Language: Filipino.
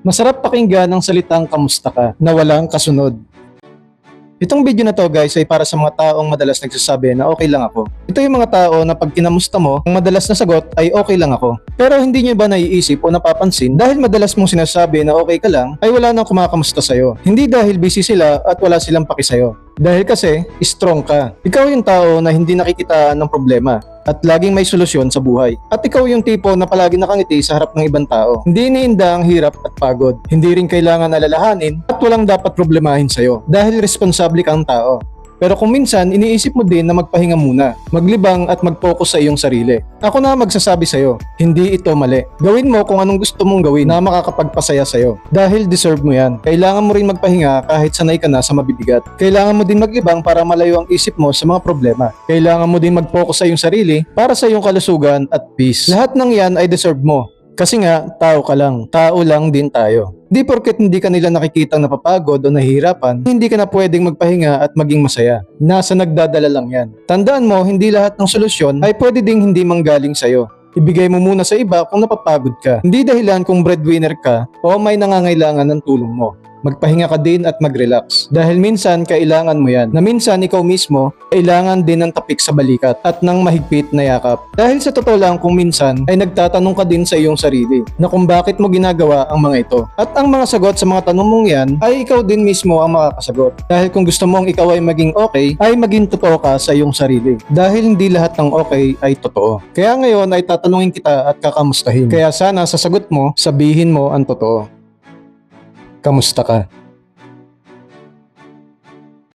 Masarap pakinggan ang salitang kamusta ka na walang kasunod. Itong video na to guys ay para sa mga taong madalas nagsasabi na okay lang ako. Ito yung mga tao na pag kinamusta mo, ang madalas na sagot ay okay lang ako. Pero hindi nyo ba naiisip o napapansin dahil madalas mong sinasabi na okay ka lang ay wala nang kumakamusta sa'yo. Hindi dahil busy sila at wala silang paki sa'yo. Dahil kasi strong ka. Ikaw yung tao na hindi nakikitaan ng problema at laging may solusyon sa buhay. At ikaw yung tipo na palagi nakangiti sa harap ng ibang tao. Hindi iniinda ang hirap at pagod. Hindi rin kailangan alalahanin at walang dapat problemahin sa'yo dahil responsable kang tao. Pero kung minsan, iniisip mo din na magpahinga muna, maglibang at mag-focus sa iyong sarili. Ako na magsasabi sa'yo, hindi ito mali. Gawin mo kung anong gusto mong gawin na makakapagpasaya sa'yo. Dahil deserve mo yan. Kailangan mo rin magpahinga kahit sanay ka na sa mabibigat. Kailangan mo din maglibang para malayo ang isip mo sa mga problema. Kailangan mo din mag-focus sa iyong sarili para sa iyong kalusugan at peace. Lahat ng yan ay deserve mo. Kasi nga, tao ka lang. Tao lang din tayo. Di porket hindi ka nila nakikitang napapagod o nahihirapan, hindi ka na pwedeng magpahinga at maging masaya. Nasa nagdadala lang yan. Tandaan mo, hindi lahat ng solusyon ay pwede ding hindi manggaling sa'yo. Ibigay mo muna sa iba kung napapagod ka. Hindi dahilan kung breadwinner ka o may nangangailangan ng tulong mo. Magpahinga ka din at mag-relax. Dahil minsan kailangan mo yan. Na minsan ikaw mismo kailangan din ng tapik sa balikat at ng mahigpit na yakap. Dahil sa totoo lang kung minsan ay nagtatanong ka din sa iyong sarili na kung bakit mo ginagawa ang mga ito. At ang mga sagot sa mga tanong mong yan ay ikaw din mismo ang makakasagot. Dahil kung gusto mong ikaw ay maging okay, ay maging totoo ka sa iyong sarili. Dahil hindi lahat ng okay ay totoo. Kaya ngayon ay tatanungin kita at kakamustahin. Kaya sana sa sagot mo, sabihin mo ang totoo. Kamusta ka?